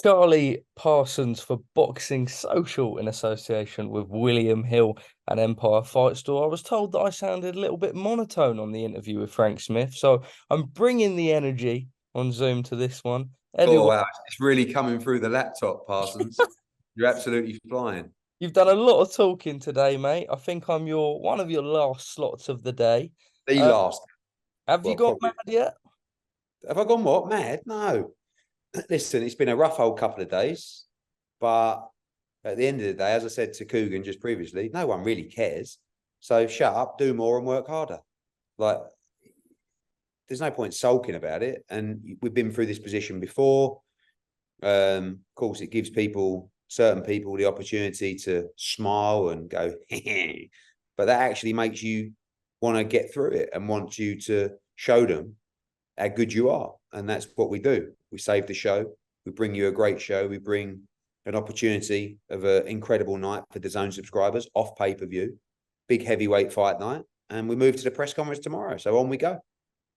Charlie Parsons for Boxing Social in association with William Hill and Empire Fight Store. I was told that I sounded a little bit monotone on the interview with Frank Smith, so I'm bringing the energy on Zoom to this one. Eddie, oh, wow. It's really coming through the laptop, Parsons. You're absolutely flying. you've done a lot of talking today, mate. I think I'm one of your last slots of the day. The last. Have you gone mad yet? Have I gone what? Mad? No. Listen, it's been a rough old couple of days, but at the end of the day, as I said to Coogan just previously, no one really cares. So shut up, do more and work harder. Like, there's no point sulking about it. And we've been through this position before. Of course, it gives certain people the opportunity to smile and go, but that actually makes you want to get through it and want you to show them how good you are. And that's what we do. We save the show. We bring you a great show. We bring an opportunity of an incredible night for the Zone subscribers off pay-per-view, big heavyweight fight night. And we move to the press conference tomorrow. So on we go.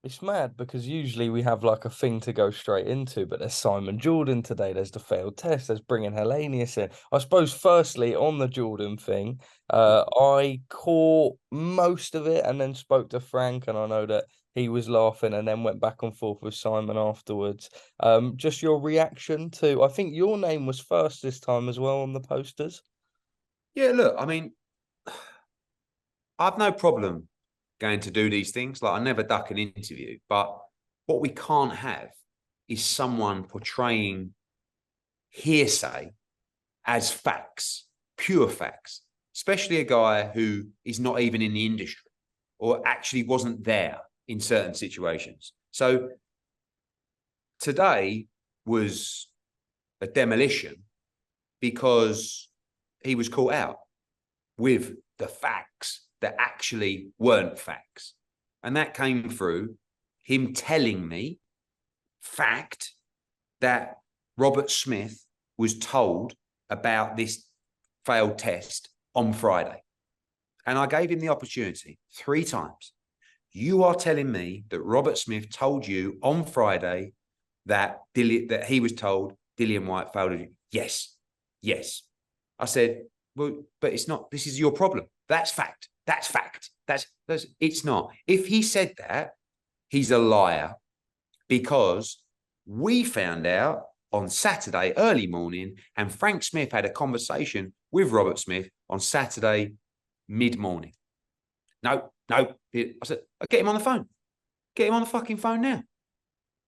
It's mad because usually we have like a thing to go straight into, but there's Simon Jordan today. There's the failed test. There's bringing Helenius in. I suppose, firstly, on the Jordan thing, I caught most of it and then spoke to Frank, and I know that he was laughing and then went back and forth with Simon afterwards. Just your reaction to, I think your name was first this time as well on the posters. Yeah, look, I mean, I've no problem going to do these things. Like, I never duck an interview, but what we can't have is someone portraying hearsay as facts, pure facts, especially a guy who is not even in the industry or actually wasn't there in certain situations. So today was a demolition because he was caught out with the facts that actually weren't facts. And that came through him telling me, fact, that Robert Smith was told about this failed test on Friday. And I gave him the opportunity 3 times. You are telling me that Robert Smith told you on Friday that he was told Dillian Whyte failed you? Yes. Yes. I said, well, but it's not. This is your problem. That's fact. That's fact. It's not. If he said that, he's a liar, because we found out on Saturday early morning, and Frank Smith had a conversation with Robert Smith on Saturday mid-morning. No. I said, get him on the phone. Get him on the fucking phone now.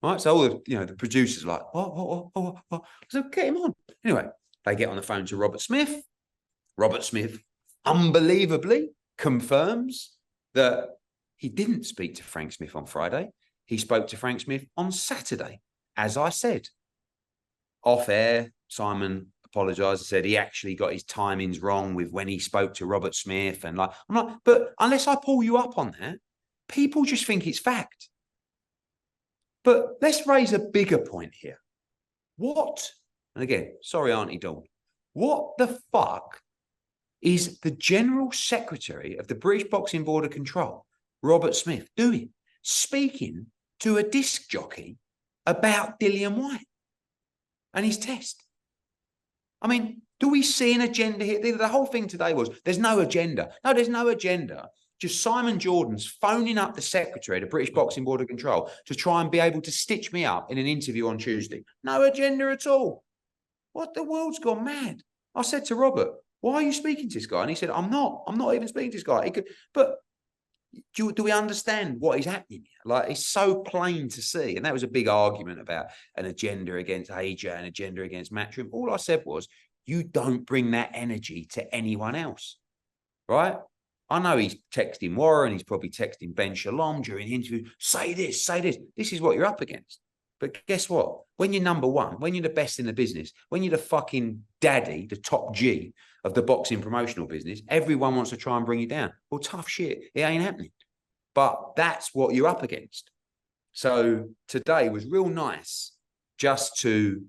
All right. So all the producers are like, what? I said, get him on. Anyway, they get on the phone to Robert Smith. Robert Smith, unbelievably, confirms that he didn't speak to Frank Smith on Friday. He spoke to Frank Smith on Saturday. As I said, off air, Simon apologized and said he actually got his timings wrong with when he spoke to Robert Smith. And I'm like, but unless I pull you up on that, people just think it's fact. But let's raise a bigger point here. What, and again, sorry, Auntie Dawn, what the fuck is the General Secretary of the British Boxing Board of Control, Robert Smith, doing? Speaking to a disc jockey about Dillian Whyte and his test. I mean, do we see an agenda here? The whole thing today was, there's no agenda. No, there's no agenda. Just Simon Jordan's phoning up the secretary of the British Boxing Board of Control to try and be able to stitch me up in an interview on Tuesday. No agenda at all. What, the world's gone mad. I said to Robert, why are you speaking to this guy? And he said, I'm not even speaking to this guy. But do we understand what is happening here? Like, it's so plain to see. And that was a big argument about an agenda against AJ, an agenda against Matchroom. All I said was, you don't bring that energy to anyone else, right? I know he's texting Warren, he's probably texting Ben Shalom during the interview, say this. This is what you're up against. But guess what? When you're number one, when you're the best in the business, when you're the fucking daddy, the top G of the boxing promotional business, everyone wants to try and bring you down. Well, tough shit. It ain't happening. But that's what you're up against. So today was real nice just to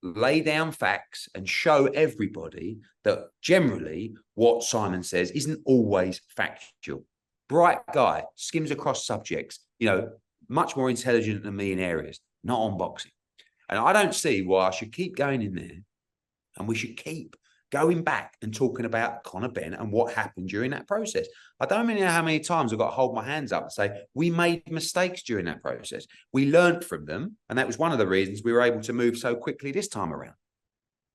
lay down facts and show everybody that generally what Simon says isn't always factual. Bright guy, skims across subjects, much more intelligent than me in areas, not on boxing. And I don't see why I should keep going in there, and we should keep going back and talking about Conor Benn and what happened during that process. I don't know how many times I've got to hold my hands up and say, we made mistakes during that process. We learned from them. And that was one of the reasons we were able to move so quickly this time around.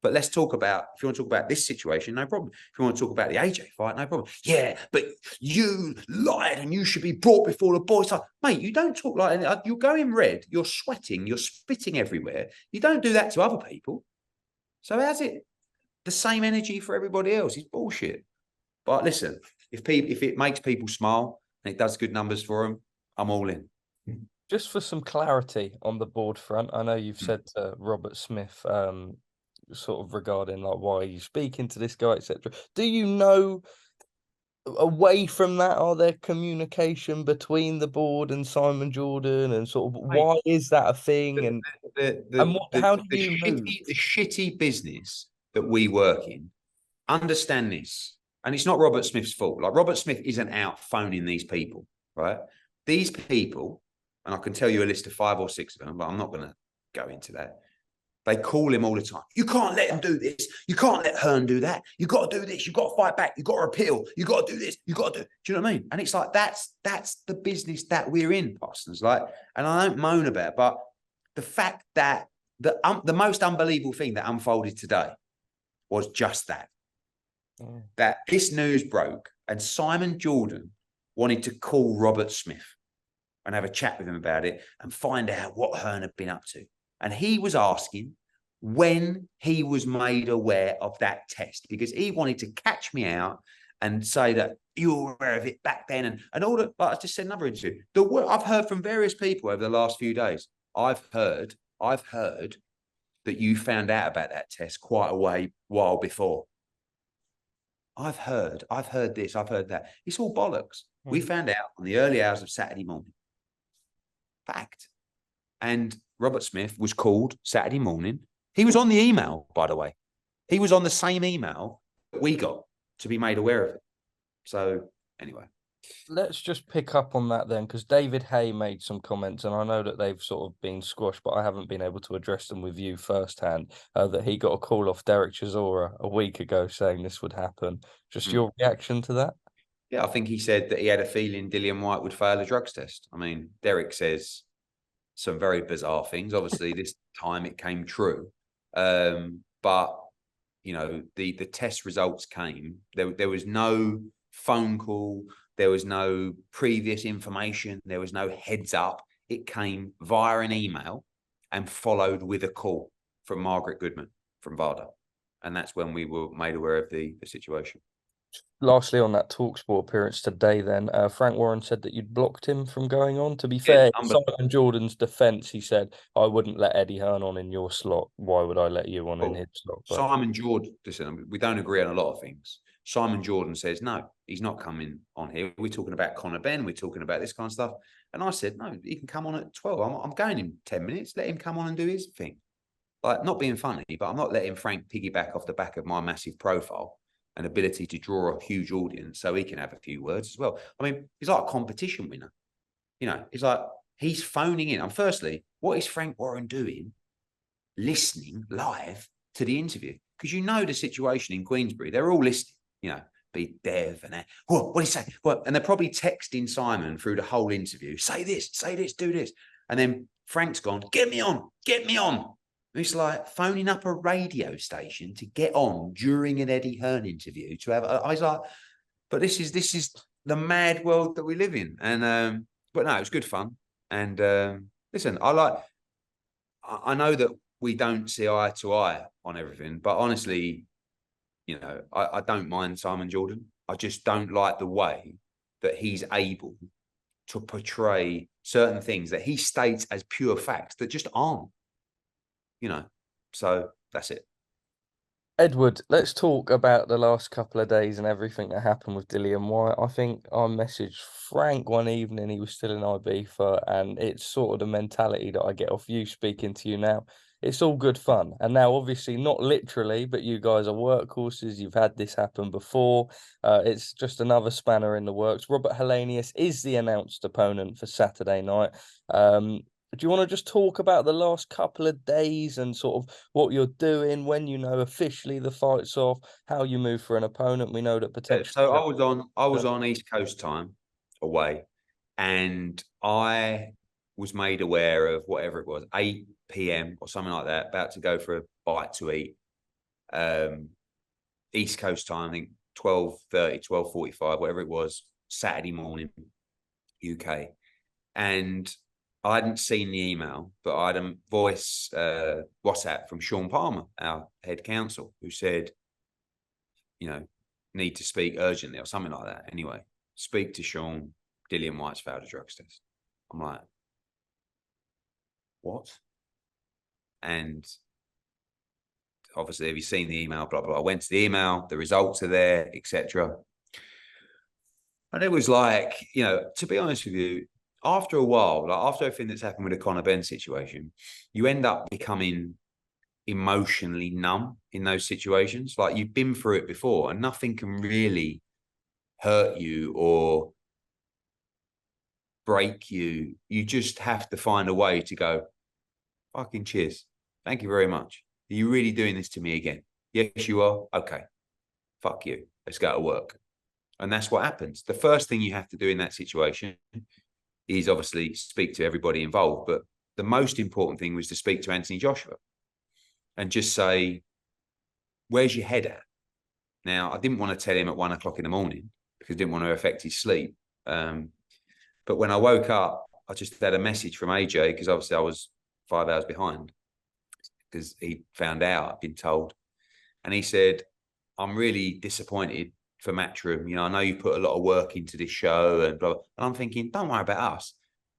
But let's talk about, if you want to talk about this situation, no problem. If you want to talk about the AJ fight, no problem. Yeah, but you lied and you should be brought before the boys. Mate, you don't talk like that. You're going red. You're sweating. You're spitting everywhere. You don't do that to other people. So how's it the same energy for everybody else? It's bullshit. But listen, if it makes people smile and it does good numbers for them, I'm all in. Just for some clarity on the board front, I know you've said to Robert Smith, sort of regarding like why are you speaking to this guy, etc. Do you know, away from that, are there communication between the board and Simon Jordan, and sort of why is that a thing? And how do you move? The shitty business that we work in, understand this, and it's not Robert Smith's fault. Like, Robert Smith isn't out phoning these people, right? These people, and I can tell you a list of 5 or 6 of them, but I'm not going to go into that. They call him all the time. You can't let him do this. You can't let Hearn do that. You got to do this. You got to fight back. You got to appeal. You got to do this. You got to do. Do you know what I mean? And it's like that's the business that we're in, Parsons. Like, and I don't moan about it, but the fact that the most unbelievable thing that unfolded today was just that. That this news broke and Simon Jordan wanted to call Robert Smith and have a chat with him about it and find out what Hearn had been up to. And he was asking when he was made aware of that test, because he wanted to catch me out and say that you were aware of it back then. And all that, like I just said in another interview, I've heard from various people over the last few days. I've heard that you found out about that test quite a while before. I've heard this, I've heard that. It's all bollocks. We found out on the early hours of Saturday morning. Fact. And Robert Smith was called Saturday morning. He was on the email, by the way. He was on the same email that we got to be made aware of it. So anyway. Let's just pick up on that then, because David Haye made some comments, and I know that they've sort of been squashed, but I haven't been able to address them with you firsthand, that he got a call off Derek Chisora a week ago saying this would happen. Just your reaction to that? Yeah, I think he said that he had a feeling Dillian Whyte would fail a drugs test. I mean, Derek says some very bizarre things. Obviously, this time it came true. But, the test results came. There was no phone call. There was no previous information. There was no heads up. It came via an email and followed with a call from Margaret Goodman from VADA. And that's when we were made aware of the situation. Lastly, on that Talksport appearance today, then, Frank Warren said that you'd blocked him from going on. To be fair, Simon Jordan's defence, he said, I wouldn't let Eddie Hearn on in your slot. Why would I let you on in his slot? But Simon Jordan, listen, we don't agree on a lot of things. Simon Jordan says, no, he's not coming on here. We're talking about Conor Benn. We're talking about this kind of stuff. And I said, no, he can come on at 12. I'm going in 10 minutes. Let him come on and do his thing. Like, not being funny, but I'm not letting Frank piggyback off the back of my massive profile and ability to draw a huge audience so he can have a few words as well. I mean, he's like a competition winner. It's like he's phoning in. And firstly, what is Frank Warren doing listening live to the interview? Because the situation in Queensbury, they're all listening, be Dev and that. What do you say? What? And they're probably texting Simon through the whole interview. Say this, do this. And then Frank's gone, get me on. It's like phoning up a radio station to get on during an Eddie Hearn interview to have. I was like, but this is the mad world that we live in. And but no, it was good fun. And listen, I know that we don't see eye to eye on everything, but honestly, I don't mind Simon Jordan. I just don't like the way that he's able to portray certain things that he states as pure facts that just aren't. So that's it. Edward, let's talk about the last couple of days and everything that happened with Dillian Whyte. I think I messaged Frank one evening, he was still in Ibiza, and it's sort of the mentality that I get off you speaking to you now. it's all good fun. And now, obviously, not literally, but you guys are workhorses. You've had this happen before. It's just another spanner in the works. Robert Helenius is the announced opponent for Saturday night. Do you want to just talk about the last couple of days and sort of what you're doing when you know officially the fight's off, how you move for an opponent? We know that potentially. So I was on East Coast time away, and I was made aware of whatever it was, 8 p.m. or something like that, about to go for a bite to eat. East Coast time, I think 12:30, 12:45, whatever it was, Saturday morning, UK. And I hadn't seen the email, but I had a voice WhatsApp from Sean Palmer, our head counsel, who said, need to speak urgently or something like that. Anyway, speak to Sean. Dillian Whyte's failed a drugs test. I'm like, what? And obviously, have you seen the email? Blah, blah. I went to the email, the results are there, etc. And it was like, to be honest with you, after a while, like after everything that's happened with the Conor Benn situation, you end up becoming emotionally numb in those situations. Like you've been through it before and nothing can really hurt you or break you. You just have to find a way to go, fucking cheers. Thank you very much. Are you really doing this to me again? Yes, you are. Okay. Fuck you. Let's go to work. And that's what happens. The first thing you have to do in that situation is obviously speak to everybody involved. But the most important thing was to speak to Anthony Joshua and just say, where's your head at? Now, I didn't want to tell him at 1 o'clock in the morning because I didn't want to affect his sleep. But when I woke up, I just had a message from AJ because obviously I was 5 hours behind because he found out, I'd been told. And he said, I'm really disappointed for Matchroom. I know you put a lot of work into this show and blah, blah. And I'm thinking, don't worry about us.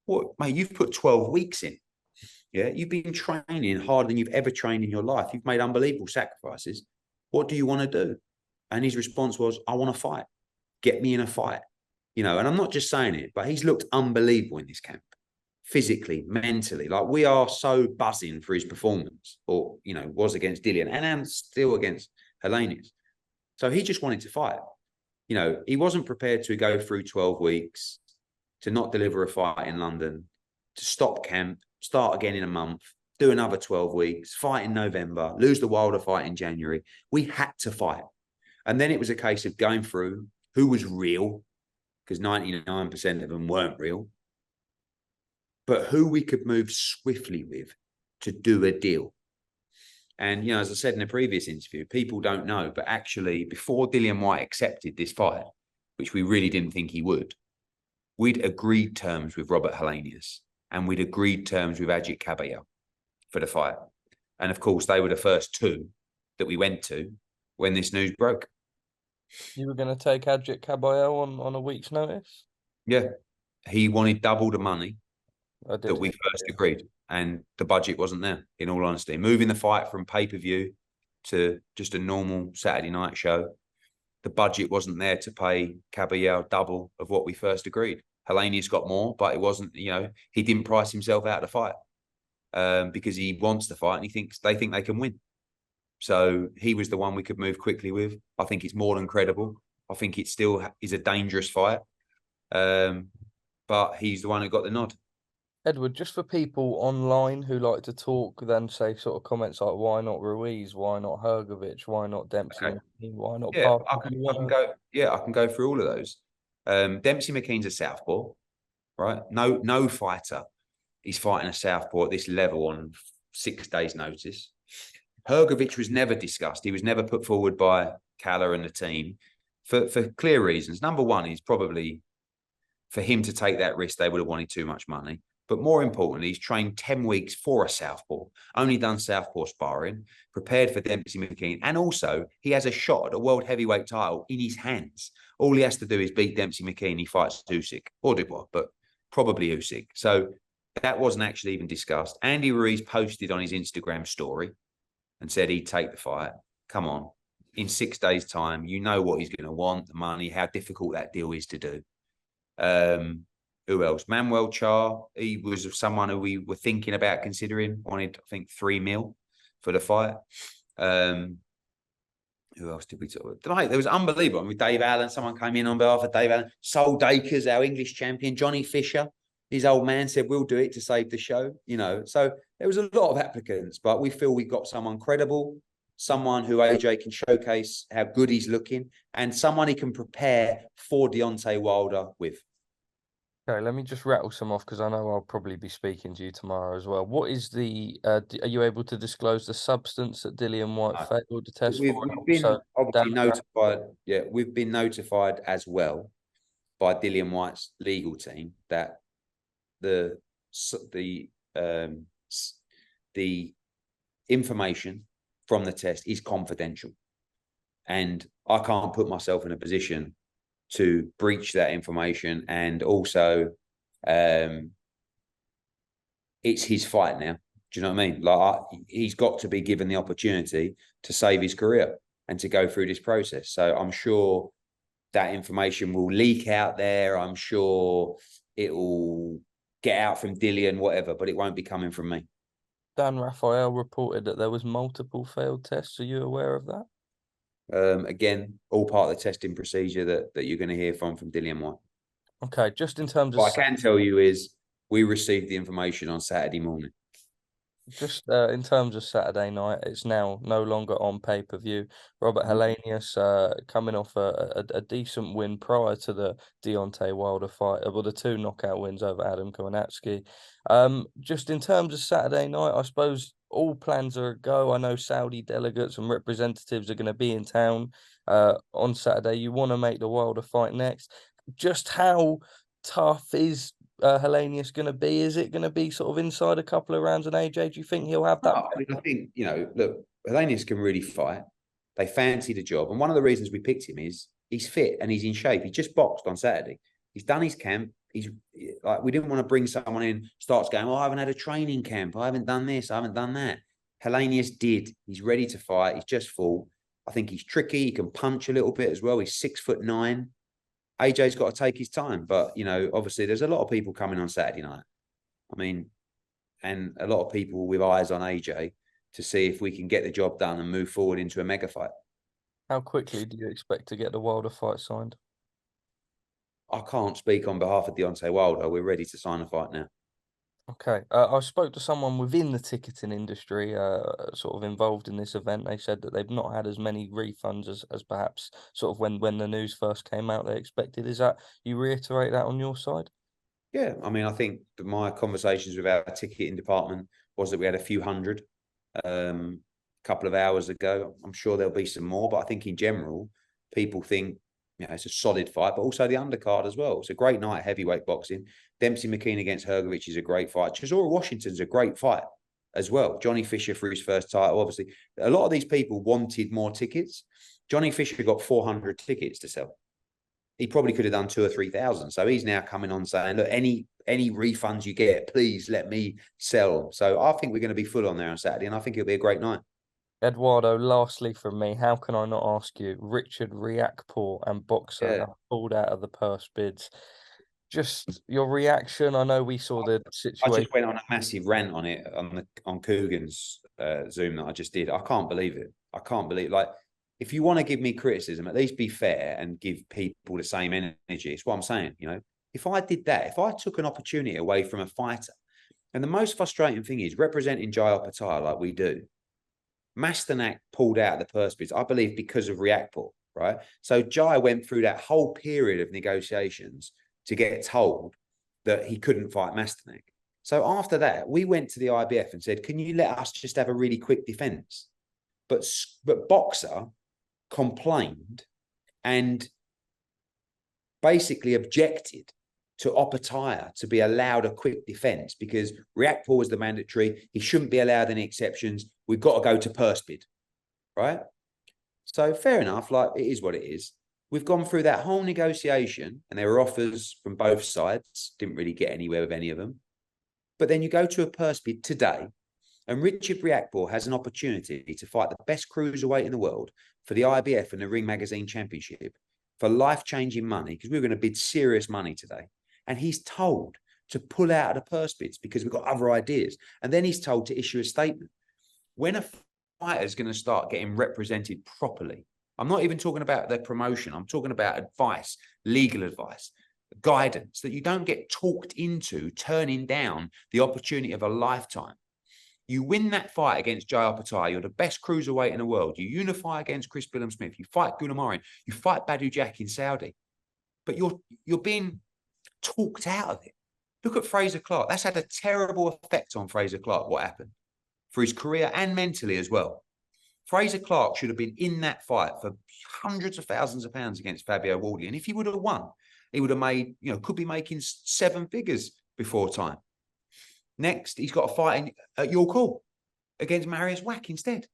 What, mate, you've put 12 weeks in. Yeah, you've been training harder than you've ever trained in your life. You've made unbelievable sacrifices. What do you want to do? And his response was, I want to fight. Get me in a fight. And I'm not just saying it, but he's looked unbelievable in this camp. Physically, mentally. Like we are so buzzing for his performance, or, was against Dillian and still against Helenius. So he just wanted to fight. He wasn't prepared to go through 12 weeks, to not deliver a fight in London, to stop camp, start again in a month, do another 12 weeks, fight in November, lose the Wilder fight in January. We had to fight. And then it was a case of going through who was real, because 99% of them weren't real, but who we could move swiftly with to do a deal. And, as I said in a previous interview, people don't know, but actually before Dillian Whyte accepted this fight, which we really didn't think he would, we'd agreed terms with Robert Helenius and we'd agreed terms with Jai Opetaia for the fight. And of course, they were the first two that we went to when this news broke. You were going to take Jai Opetaia on a week's notice? Yeah. He wanted double the money that we first agree. agreed. And the budget wasn't there, in all honesty. Moving the fight from pay-per-view to just a normal Saturday night show, the budget wasn't there to pay Opetaia double of what we first agreed. Helenius got more, but it wasn't, he didn't price himself out of the fight because he wants the fight and they think they can win. So he was the one we could move quickly with. I think it's more than credible. I think it still is a dangerous fight. But he's the one who got the nod. Edward, just for people online who like to talk, then say sort of comments like, why not Ruiz? Why not Hrgović? Why not Dempsey? Okay. Why not Yeah, Parsons? I can go through all of those. Dempsey McKean's a southpaw, right? No fighter is fighting a southpaw at this level on 6 days' notice. Hrgović was never discussed. He was never put forward by Calla and the team for clear reasons. Number one is probably for him to take that risk, they would have wanted too much money. But more importantly, he's trained 10 weeks for a southpaw, only done southpaw sparring, prepared for Dempsey McKean. And also, he has a shot at a world heavyweight title in his hands. All he has to do is beat Dempsey McKean. He fights Usyk or Dubois, but probably Usyk. So that wasn't actually even discussed. Andy Ruiz posted on his Instagram story and said he'd take the fight. Come on. In 6 days' time, you know what he's going to want, the money, how difficult that deal is to do. Who else? Manuel Char. He was someone who we were thinking about considering. Wanted, I think, 3 mil for the fight. Who else did we talk about? Mate, there was unbelievable. I mean, Dave Allen, someone came in on behalf of Dave Allen. Sol Dakers, our English champion. Johnny Fisher, his old man said, we'll do it to save the show. You know, so there was a lot of applicants, but we feel we got someone credible, someone who AJ can showcase how good he's looking, and someone he can prepare for Deontay Wilder with. Okay, let me just rattle some off because I know I'll probably be speaking to you tomorrow as well. What is the, are you able to disclose the substance that Dillian Whyte failed the test for? We've been obviously notified. Yeah, we've been notified as well by Dillian Whyte's legal team that the information from the test is confidential, and I can't put myself in a position to breach that information. And also, it's his fight now. Do you know what I mean? Like, he's got to be given the opportunity to save his career and to go through this process. So I'm sure that information will leak out there. I'm sure it will get out from Dillian, whatever, but it won't be coming from me. Dan Raphael reported that there was multiple failed tests. Are you aware of that? Again, all part of the testing procedure that you're going to hear from Dillian Whyte. Okay, just in terms of what I can tell you is we received the information on Saturday morning. Just in terms of Saturday night, it's now no longer on pay-per-view. Robert Helenius coming off a decent win prior to the Deontay Wilder fight, well, the 2 knockout wins over Adam Kownacki. Just in terms of Saturday night, I suppose all plans are a go. I know Saudi delegates and representatives are going to be in town on Saturday. You want to make the Wilder fight next. Just how tough is Helenius going to be? Is it going to be sort of inside a couple of rounds? And AJ, do you think he'll have that? I think, you know, look, Helenius can really fight. They fancy the job. And one of the reasons we picked him is he's fit and he's in shape. He just boxed on Saturday. He's done his camp. He's like, we didn't want to bring someone in, starts going, oh, I haven't had a training camp. I haven't done this. I haven't done that. Helenius did. He's ready to fight. He's just full. I think he's tricky. He can punch a little bit as well. He's 6'9". AJ's got to take his time, but, you know, obviously there's a lot of people coming on Saturday night. I mean, and a lot of people with eyes on AJ to see if we can get the job done and move forward into a mega fight. How quickly do you expect to get the Wilder fight signed? I can't speak on behalf of Deontay Wilder. We're ready to sign a fight now. Okay. I spoke to someone within the ticketing industry, sort of involved in this event. They said that they've not had as many refunds as perhaps sort of when the news first came out they expected. Is that, you reiterate that on your side? Yeah, I mean, I think that my conversations with our ticketing department was that we had a few hundred a couple of hours ago. I'm sure there'll be some more, but I think in general, people think, you know, it's a solid fight, but also the undercard as well. It's a great night, heavyweight boxing. Dempsey McKean against Hrgovic is a great fight. Chisora Washington's a great fight as well. Johnny Fisher for his first title. Obviously, a lot of these people wanted more tickets. Johnny Fisher got 400 tickets to sell. He probably could have done 2,000 or 3,000. So he's now coming on saying, look, any refunds you get, please let me sell. So I think we're going to be full on there on Saturday, and I think it'll be a great night. Eduardo, lastly from me, how can I not ask you? Richard Riakporhe and Boxxer have pulled out of the purse bids. Just your reaction. I know we saw the situation. I just went on a massive rant on it on Coogan's Zoom that I just did. I can't believe it. I can't believe, like, if you want to give me criticism, at least be fair and give people the same energy. It's what I'm saying. You know, if I did that, if I took an opportunity away from a fighter, and the most frustrating thing is representing Jai Opetaia like we do, Masternak pulled out of the purse bids, I believe, because of Riakporhe, right? So Jai went through that whole period of negotiations to get told that he couldn't fight Masternak. So after that, we went to the IBF and said, can you let us just have a really quick defense? But Boxxer complained and basically objected to Opetaia to be allowed a quick defense because Riakporhe was the mandatory. He shouldn't be allowed any exceptions. We've got to go to purse bid, right? So fair enough, like, it is what it is. We've gone through that whole negotiation and there were offers from both sides. Didn't really get anywhere with any of them. But then you go to a purse bid today and Richard Riakporhe has an opportunity to fight the best cruiserweight in the world for the IBF and the Ring Magazine Championship for life-changing money, because we were going to bid serious money today. and he's told to pull out of the purse bids because we've got other ideas. And then he's told to issue a statement. When a fighter is going to start getting represented properly, I'm not even talking about their promotion. I'm talking about advice, legal advice, guidance, that you don't get talked into turning down the opportunity of a lifetime. You win that fight against Jai Opetaia. You're the best cruiserweight in the world. You unify against Chris Billam-Smith. You fight Gunamorin. You fight Badou Jack in Saudi. But you're being talked out of it. Look at Fraser Clark. That's had a terrible effect on Fraser Clark, what happened, for his career and mentally as well. Fraser Clark should have been in that fight for hundreds of thousands of pounds against Fabio Wardley. And if he would have won, he would have made, could be making 7 figures before time. Next, he's got a fight at York Hall against Marius Wack instead.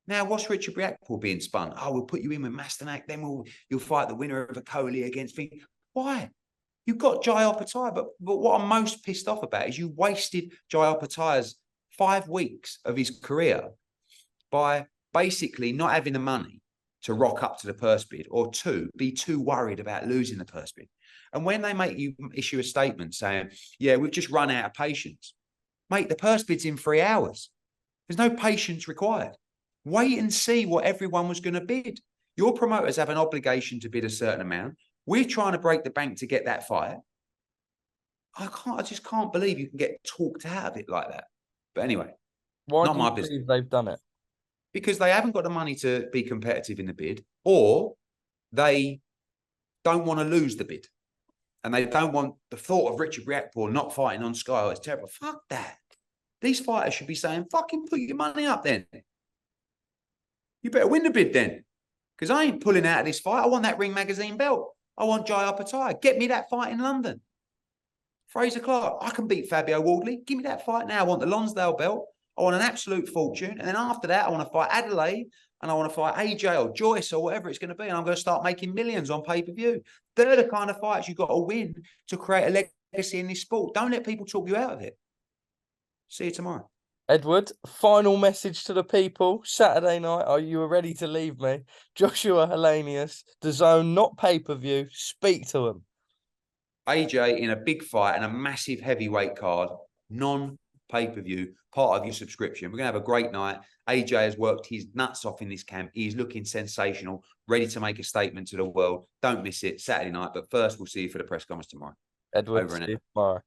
Now, what's Richard Riakporhe being spun? Oh, we'll put you in with Masternak, then you'll fight the winner of a Coley against Fink. Why? You've got Jai Opetaia, but what I'm most pissed off about is you wasted Jai Opetaia's 5 weeks of his career by basically not having the money to rock up to the purse bid, or be too worried about losing the purse bid. And when they make you issue a statement saying, yeah, we've just run out of patience, mate, the purse bid's in 3 hours. There's no patience required. Wait and see what everyone was going to bid. Your promoters have an obligation to bid a certain amount. We're trying to break the bank to get that fight. I just can't believe you can get talked out of it like that. But anyway, why not do my you business. believe they've done it? Because they haven't got the money to be competitive in the bid, or they don't want to lose the bid. And they don't want the thought of Richard Riakporhe not fighting on Sky. Oh, it's terrible. Fuck that. These fighters should be saying, fucking put your money up then. You better win the bid then. Because I ain't pulling out of this fight. I want that Ring Magazine belt. I want Jai Opetaia. Get me that fight in London. Fraser Clark, I can beat Fabio Wardley. Give me that fight now. I want the Lonsdale belt. I want an absolute fortune. And then after that, I want to fight Adelaide, and I want to fight AJ or Joyce or whatever it's going to be. And I'm going to start making millions on pay-per-view. They're the kind of fights you've got to win to create a legacy in this sport. Don't let people talk you out of it. See you tomorrow. Edward, final message to the people. Saturday night, are you ready to leave me? Joshua-Helenius, DAZN, not pay-per-view. Speak to him. AJ in a big fight and a massive heavyweight card, non-pay-per-view, part of your subscription. We're going to have a great night. AJ has worked his nuts off in this camp. He's looking sensational, ready to make a statement to the world. Don't miss it, Saturday night. But first, we'll see you for the press conference tomorrow. Edward, see you tomorrow.